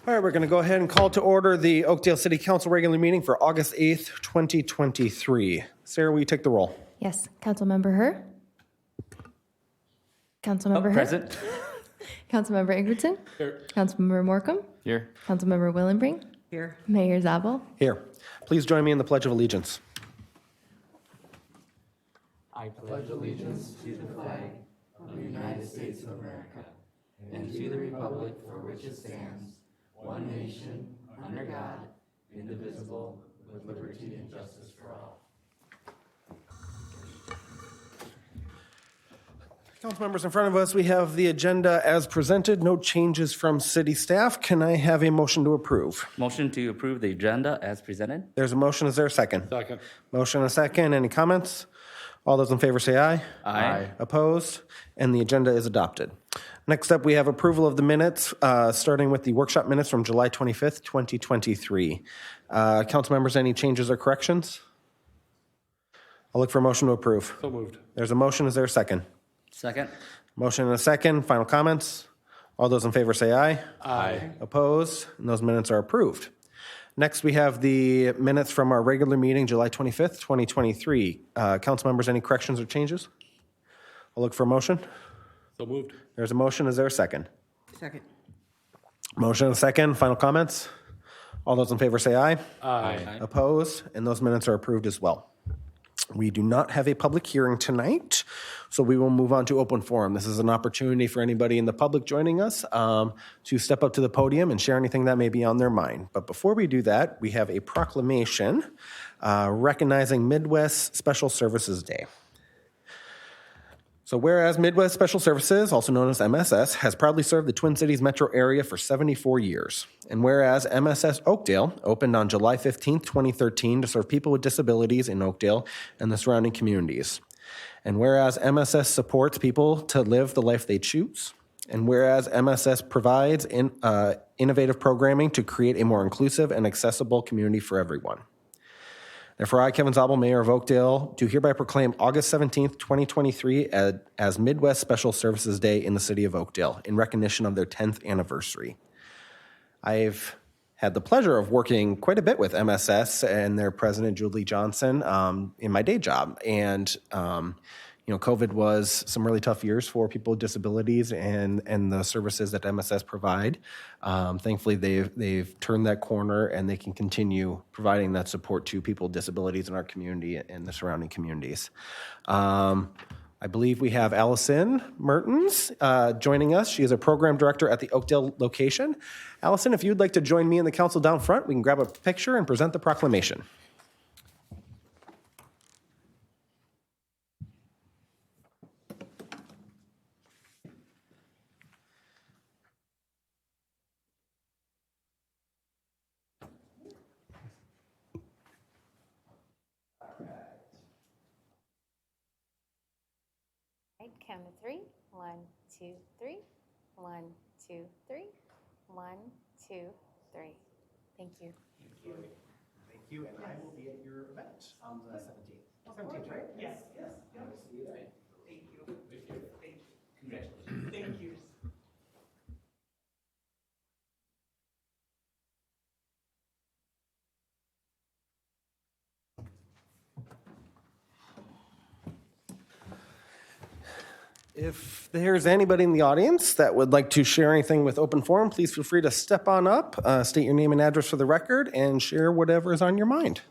All right, we're going to go ahead and call to order the Oakdale City Council regular meeting for August 8th, 2023. Sarah, will you take the roll? Yes. Councilmember Herr? Councilmember Herr? Present. Councilmember Ingebrigtson? Here. Councilmember Morcom? Here. Councilmember Willenbring? Here. Mayor Zabel? Here. Please join me in the Pledge of Allegiance. I pledge allegiance to the flag of the United States of America and to the republic for which it stands, one nation, under God, indivisible, with liberty and justice for all. Council members, in front of us, we have the agenda as presented. No changes from city staff. Can I have a motion to approve? Motion to approve the agenda as presented. There's a motion. Is there a second? Second. Motion and a second. Any comments? All those in favor say aye. Aye. Opposed? And the agenda is adopted. Next up, we have approval of the minutes, starting with the workshop minutes from July 25th, 2023. Council members, any changes or corrections? I'll look for a motion to approve. So moved. There's a motion. Is there a second? Second. Motion and a second. Final comments? All those in favor say aye. Aye. Opposed? And those minutes are approved. Next, we have the minutes from our regular meeting, July 25th, 2023. Council members, any corrections or changes? I'll look for a motion. So moved. There's a motion. Is there a second? Second. Motion and a second. Final comments? All those in favor say aye. Aye. Opposed? And those minutes are approved as well. We do not have a public hearing tonight, so we will move on to open forum. This is an opportunity for anybody in the public joining us to step up to the podium and share anything that may be on their mind. But before we do that, we have a proclamation recognizing Midwest Special Services Day. So whereas Midwest Special Services, also known as MSS, has proudly served the Twin Cities metro area for 74 years, and whereas MSS Oakdale opened on July 15th, 2013 to serve people with disabilities in Oakdale and the surrounding communities, and whereas MSS supports people to live the life they choose, and whereas MSS provides innovative programming to create a more inclusive and accessible community for everyone. Therefore, I, Kevin Zabel, Mayor of Oakdale, do hereby proclaim August 17th, 2023 as Midwest Special Services Day in the city of Oakdale in recognition of their 10th anniversary. I've had the pleasure of working quite a bit with MSS and their president, Julie Johnson, in my day job. And, COVID was some really tough years for people with disabilities and the services that MSS provide. Thankfully, they've turned that corner and they can continue providing that support to people with disabilities in our community and the surrounding communities. I believe we have Allison Mertens joining us. She is a program director at the Oakdale location. Allison, if you'd like to join me and the council down front, we can grab a picture and present the proclamation. Count to three. 1, 2, 3. 1, 2, 3. 1, 2, 3. Thank you. Thank you, and I will be at your event on the 17th. 17th, right? Yes, yes. See you there. Thank you. Thank you. Thank you. Congratulations. Thank you. If there's anybody in the audience that would like to share anything with Open Forum, please feel free to step on up, state your name and address for the record, and share whatever is on your mind.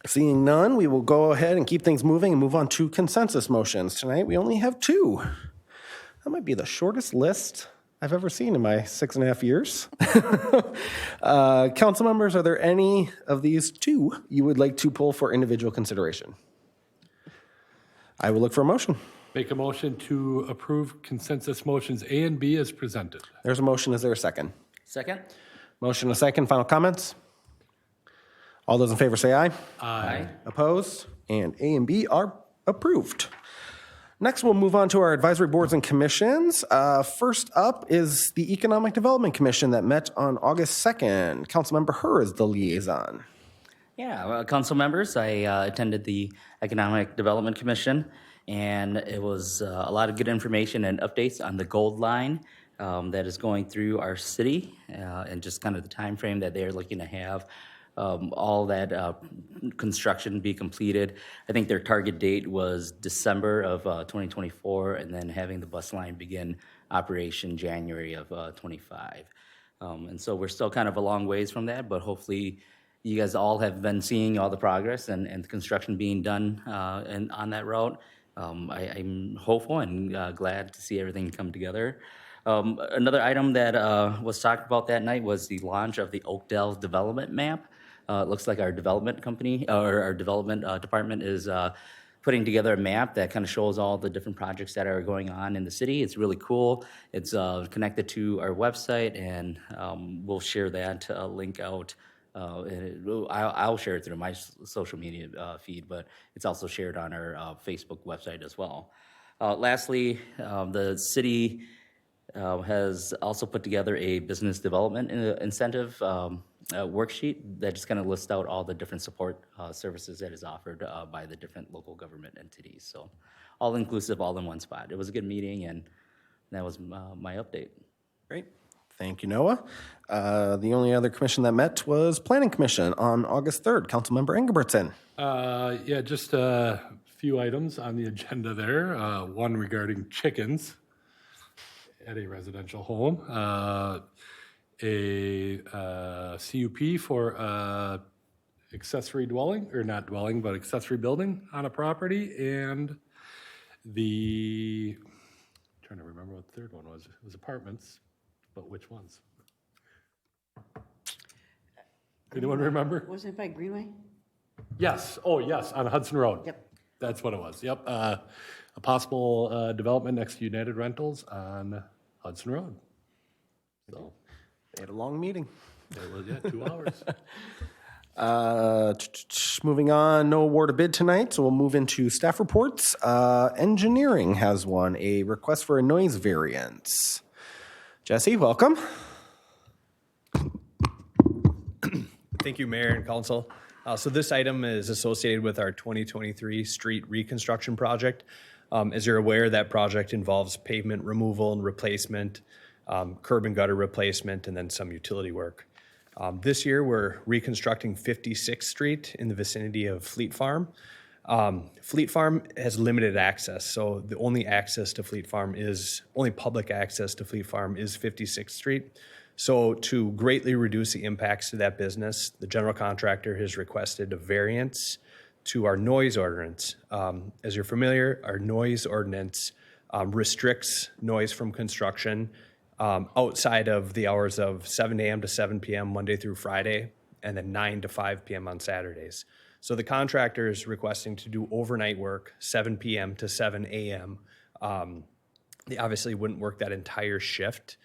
Seeing none, we will go ahead and keep things moving and move on to consensus motions. Tonight, we only have 2. That might be the shortest list I've ever seen in my 6.5 years. Council members, are there any of these 2 you would like to pull for individual consideration? I will look for a motion. Make a motion to approve consensus motions A and B as presented. There's a motion. Is there a second? Second. Motion and a second. Final comments? All those in favor say aye. Aye. Opposed? And A and B are approved. Next, we'll move on to our advisory boards and commissions. First up is the Economic Development Commission that met on August 2nd. Councilmember Herr is the liaison. Yeah, council members, I attended the Economic Development Commission, and it was a lot of good information and updates on the gold line that is going through our city, and just kind of the time frame that they're looking to have all that construction be completed. I think their target date was December of 2024, and then having the bus line begin operation January of 25. And so we're still kind of a long ways from that, but hopefully you guys all have been seeing all the progress and the construction being done and on that route. I'm hopeful and glad to see everything come together. Another item that was talked about that night was the launch of the Oakdale development map. It looks like our development company or our development department is putting together a map that kind of shows all the different projects that are going on in the city. It's really cool. It's connected to our website, and we'll share that link out. I'll share it through my social media feed, but it's also shared on our Facebook website as well. Lastly, the city has also put together a business development incentive worksheet that just kind of lists out all the different support services that is offered by the different local government entities. So all inclusive, all in one spot. It was a good meeting, and that was my update. Great. Thank you, Noah. The only other commission that met was Planning Commission on August 3rd. Councilmember Ingebrigtson. Yeah, just a few items on the agenda there. One regarding chickens at a residential home. A CUP for accessory dwelling, or not dwelling, but accessory building on a property, and I'm trying to remember what the third one was. It was apartments, but which ones? Anyone remember? Wasn't it by Greenway? Yes, oh yes, on Hudson Road. Yep. That's what it was, yep. A possible development next to United Rentals on Hudson Road. So, They had a long meeting. it was, yeah, 2 hours. Moving on, no award of bid tonight, so we'll move into staff reports. Engineering has one, a request for a noise variance. Jesse, welcome. Thank you, Mayor and Council. So this item is associated with our 2023 street reconstruction project. As you're aware, that project involves pavement removal and replacement, curb and gutter replacement, and then some utility work. This year, we're reconstructing 56th Street in the vicinity of Fleet Farm. Fleet Farm has limited access, so the only public access to Fleet Farm is 56th Street. So to greatly reduce the impacts to that business, the general contractor has requested a variance to our noise ordinance. As you're familiar, our noise ordinance restricts noise from construction outside of the hours of 7 a.m. to 7 p.m. Monday through Friday, and then 9 to 5 p.m. on Saturdays. So the contractor is requesting to do overnight work, 7 p.m. to 7 a.m. They obviously wouldn't work that entire shift.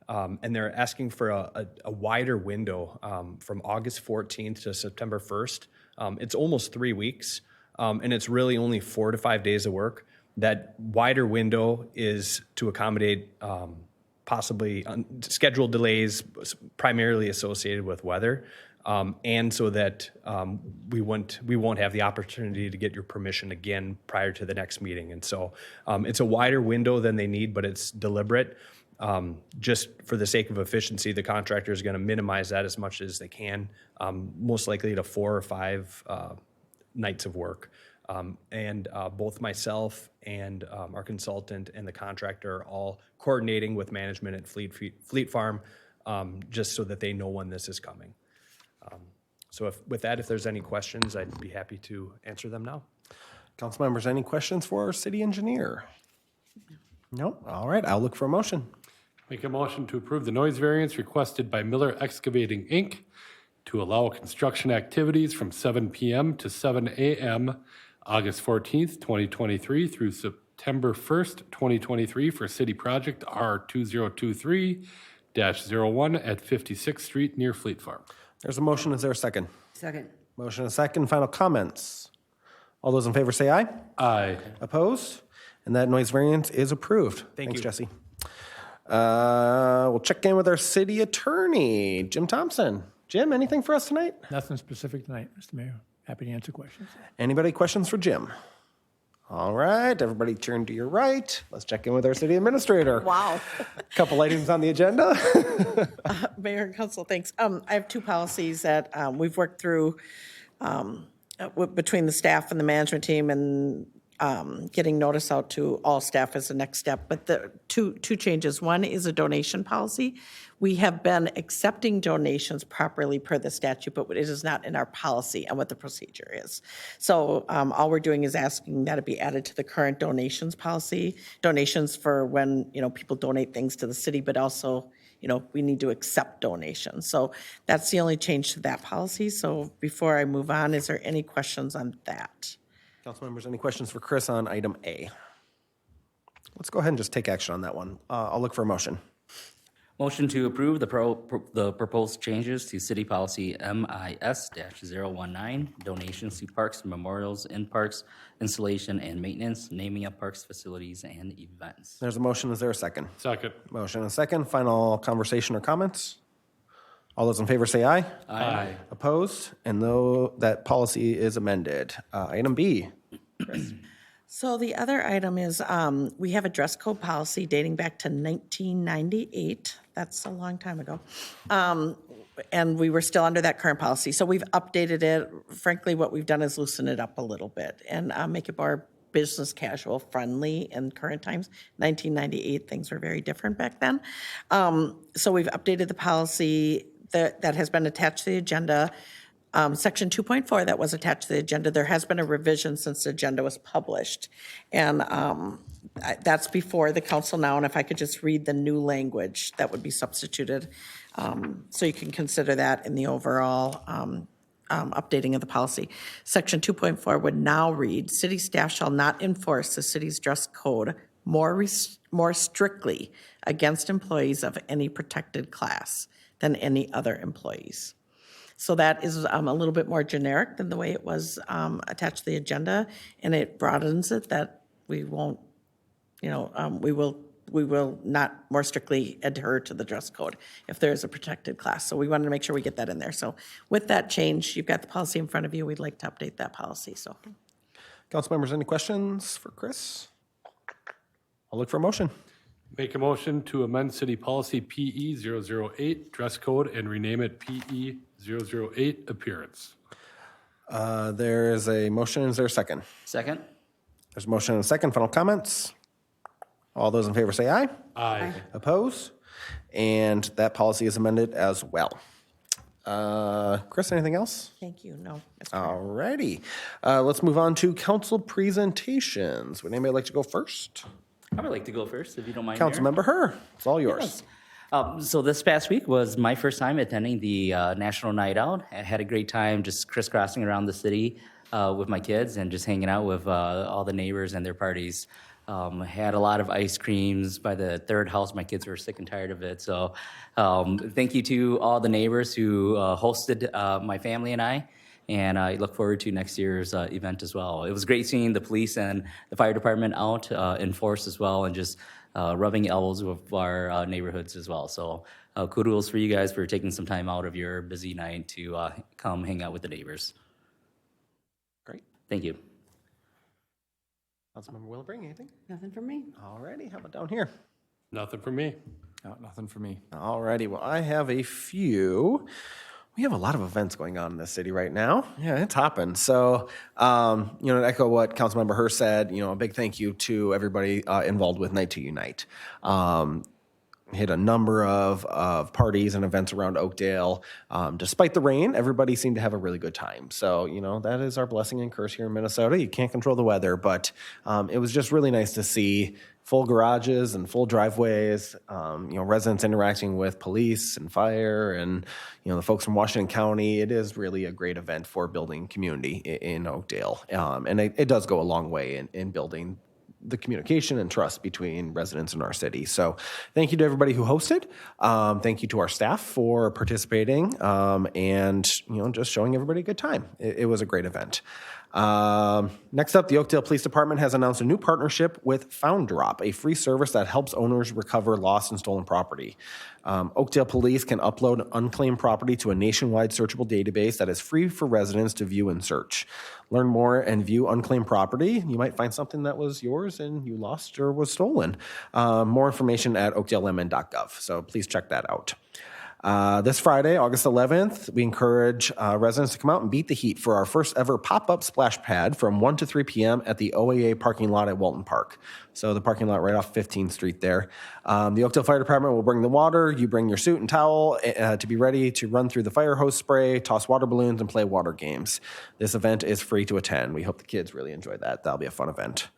And they're asking for a wider window from August 14th to September 1st. It's almost 3 weeks, and it's really only 4 to 5 days of work. That wider window is to accommodate possibly scheduled delays primarily associated with weather, and so that we won't have the opportunity to get your permission again prior to the next meeting. And so it's a wider window than they need, but it's deliberate. Just for the sake of efficiency, the contractor is going to minimize that as much as they can, most likely to 4 or 5 nights of work. And both myself and our consultant and the contractor are all coordinating with management at Fleet Farm, just so that they know when this is coming. So with that, if there's any questions, I'd be happy to answer them now. Council members, any questions for our city engineer? No? All right, I'll look for a motion. Make a motion to approve the noise variance requested by Miller Excavating, Inc. to allow construction activities from 7 p.m. to 7 a.m. August 14th, 2023 through September 1st, 2023 for City Project R2023-01 at 56th Street near Fleet Farm. There's a motion. Is there a second? Second. Motion and a second. Final comments. All those in favor say aye. Aye. Opposed? And that noise variance is approved. Thanks, you. Jesse. We'll check in with our city attorney, Jim Thompson. Jim, anything for us tonight? Nothing specific tonight, Mr. Mayor. Happy to answer questions. Anybody questions for Jim? All right, everybody turn to your right. Let's check in with our city administrator. Wow. Couple items on the agenda. Mayor and council, thanks. I have two policies that we've worked through between the staff and the management team, and getting notice out to all staff is the next step. But the two changes. One is a donation policy. We have been accepting donations properly per the statute, but it is not in our policy and what the procedure is. So all we're doing is asking that it be added to the current donations policy, donations for when, people donate things to the city, but also, we need to accept donations. So that's the only change to that policy. So before I move on, is there any questions on that? Council members, any questions for Chris on item A? Let's go ahead and just take action on that one. I'll look for a motion. Motion to approve the proposed changes to City Policy MIS-019, donations to parks and memorials in parks, installation and maintenance, naming of parks, facilities, and events. There's a motion. Is there a second? Second. Motion and a second. Final conversation or comments? All those in favor say aye. Aye. Opposed? And though that policy is amended. Item B. So the other item is we have a dress code policy dating back to 1998. That's a long time ago. And we were still under that current policy. So we've updated it. Frankly, what we've done is loosen it up a little bit and make it more business casual friendly in current times. 1998, things were very different back then. So we've updated the policy that has been attached to the agenda. Section 2.4 that was attached to the agenda, there has been a revision since the agenda was published. And that's before the council now, and if I could just read the new language that would be substituted, so you can consider that in the overall updating of the policy. Section 2.4 would now read, city staff shall not enforce the city's dress code more strictly against employees of any protected class than any other employees. So that is a little bit more generic than the way it was attached to the agenda, and it broadens it that we won't, we will not more strictly adhere to the dress code if there is a protected class. So we wanted to make sure we get that in there. So with that change, you've got the policy in front of you. We'd like to update that policy. So, Council members, any questions for Chris? I'll look for a motion. Make a motion to amend City Policy PE 008, dress code, and rename it PE 008, appearance. There is a motion. Is there a second? Second? There's a motion and a second. Final comments? All those in favor say aye. Aye. Oppose? And that policy is amended as well. Chris, anything else? thank you. No. that's All righty. Let's move on to council presentations. Would anybody like to go first? I would like to go first, if you don't mind, Mayor. Councilmember Herr, it's all yours. So this past week was my first time attending the National Night Out. I had a great time just crisscrossing around the city with my kids and just hanging out with all the neighbors and their parties. Had a lot of ice creams. By the third house, my kids were sick and tired of it. So thank you to all the neighbors who hosted my family and I. And I look forward to next year's event as well. It was great seeing the police and the fire department out in force as well, and just rubbing elbows with our neighborhoods as well. So kudos for you guys for taking some time out of your busy night to come hang out with the neighbors. Great. Thank you. Councilmember Willebring, anything? Nothing from me. All righty. How about down here? Nothing for me. Nothing for me. All righty. Well, I have a few. We have a lot of events going on in the city right now. Yeah, it's hopping. So, to echo what Councilmember Herr said, a big thank you to everybody involved with Night to Unite. Hit a number of parties and events around Oakdale. Despite the rain, everybody seemed to have a really good time. So, that is our blessing and curse here in Minnesota. You can't control the weather, but it was just really nice to see full garages and full driveways, residents interacting with police and fire and, the folks from Washington County. It is really a great event for building community in Oakdale. And it does go a long way in building the communication and trust between residents in our city. So thank you to everybody who hosted. Thank you to our staff for participating and, just showing everybody a good time. It was a great event. Next up, the Oakdale Police Department has announced a new partnership with Found Drop, a free service that helps owners recover lost and stolen property. Oakdale Police can upload unclaimed property to a nationwide searchable database that is free for residents to view and search. Learn more and view unclaimed property. You might find something that was yours and you lost or was stolen. More information at oakdalemn.gov, so please check that out. This Friday, August 11th, we encourage residents to come out and beat the heat for our first ever pop-up splash pad from 1 to 3 p.m. at the OAA parking lot at Walton Park. So the parking lot right off 15th Street there. The Oakdale Fire Department will bring the water. You bring your suit and towel to be ready to run through the fire hose spray, toss water balloons, and play water games. This event is free to attend. We hope the kids really enjoy that. That'll be a fun event.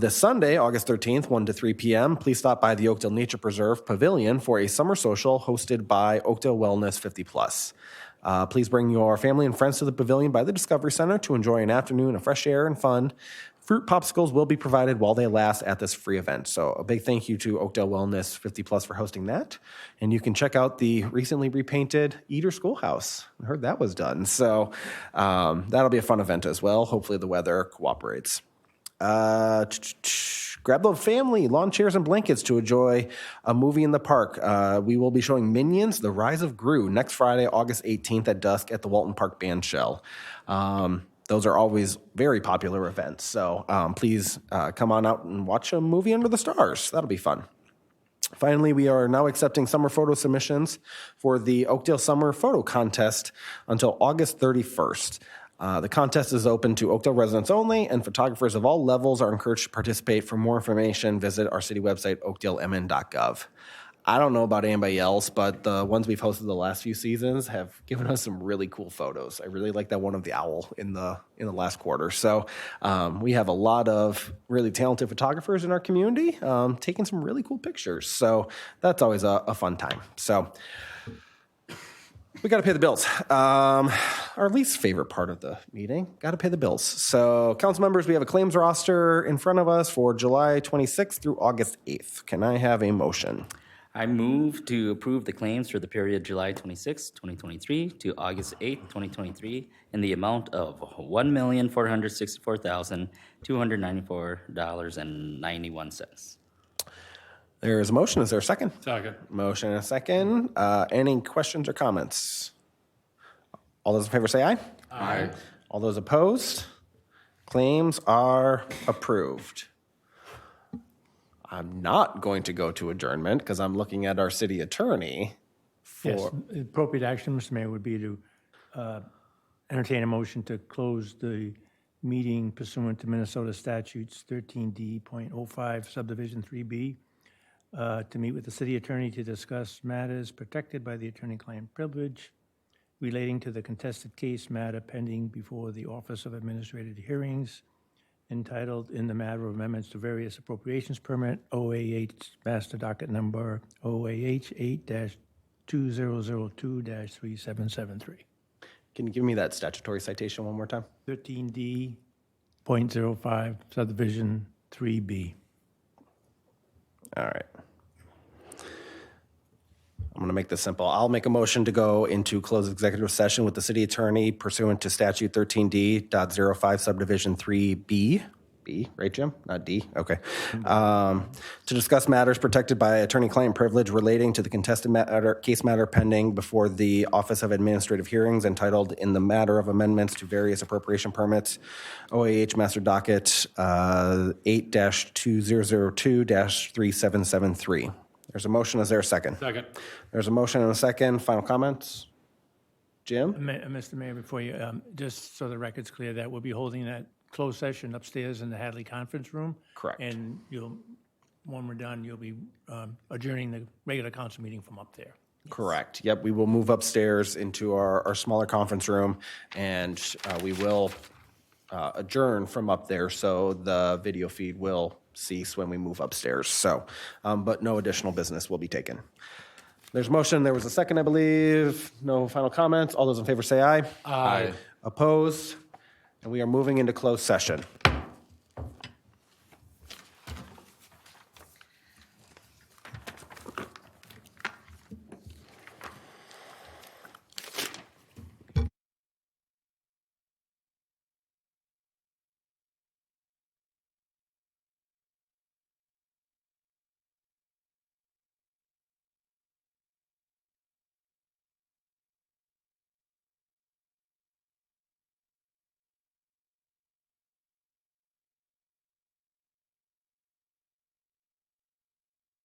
This Sunday, August 13th, 1 to 3 p.m., please stop by the Oakdale Nature Preserve Pavilion for a summer social hosted by Oakdale Wellness 50+. Please bring your family and friends to the pavilion by the Discovery Center to enjoy an afternoon of fresh air and fun. Fruit popsicles will be provided while they last at this free event. So a big thank you to Oakdale Wellness 50+ for hosting that. And you can check out the recently repainted Eater Schoolhouse. I heard that was done. So that'll be a fun event as well. Hopefully the weather cooperates. Grab the family, lawn chairs, and blankets to enjoy a movie in the park. We will be showing Minions: The Rise of Gru next Friday, August 18th at dusk at the Walton Park Band Shell. Those are always very popular events, so please come on out and watch a movie under the stars. That'll be fun. Finally, we are now accepting summer photo submissions for the Oakdale Summer Photo Contest until August 31st. The contest is open to Oakdale residents only, and photographers of all levels are encouraged to participate. For more information, visit our city website, oakdalemn.gov. I don't know about anybody else, but the ones we've hosted the last few seasons have given us some really cool photos. I really like that one of the owl in the last quarter. So we have a lot of really talented photographers in our community taking some really cool pictures. So that's always a fun time. So we got to pay the bills. Our least favorite part of the meeting, got to pay the bills. So council members, we have a claims roster in front of us for July 26th through August 8th. Can I have a motion? I move to approve the claims for the period July 26, 2023 to August 8, 2023 in the amount of $1,464,294.91. There is a motion. Is there a second? Second. Motion and a second. Any questions or comments? All those in favor say aye. Aye. All those opposed? Claims are approved. I'm not going to go to adjournment because I'm looking at our city attorney Yes, for, appropriate action, Mr. Mayor, would be to entertain a motion to close the meeting pursuant to Minnesota statutes 13D.05 subdivision 3B to meet with the city attorney to discuss matters protected by the attorney-client privilege relating to the contested case matter pending before the Office of Administrative Hearings entitled in the matter of amendments to various appropriations permit, OAH master docket number OAH 8-2002-3773. can you give me that statutory citation one more time? 13D.05 subdivision 3B. All right. I'm going to make this simple. I'll make a motion to go into closed executive session with the city attorney pursuant to statute 13D.05 subdivision 3B. B, right, Jim? Not D? Okay. To discuss matters protected by attorney-client privilege relating to the contested case matter pending before the Office of Administrative Hearings entitled in the matter of amendments to various appropriation permits, OAH Master Docket 8-2002-3773. There's a motion. Is there a second? Second. There's a motion and a second. Final comments? Jim? Mr. Mayor, before you, just so the record's clear, that we'll be holding that closed session upstairs in the Hadley Conference Room. Correct. And when we're done, you'll be adjourning the regular council meeting from up there. Correct. Yep, we will move upstairs into our smaller conference room, and we will adjourn from up there, so the video feed will cease when we move upstairs. So, but no additional business will be taken. There's a motion. There was a second, I believe. No final comments. All those in favor say aye. Aye. Opposed? And we are moving into closed session.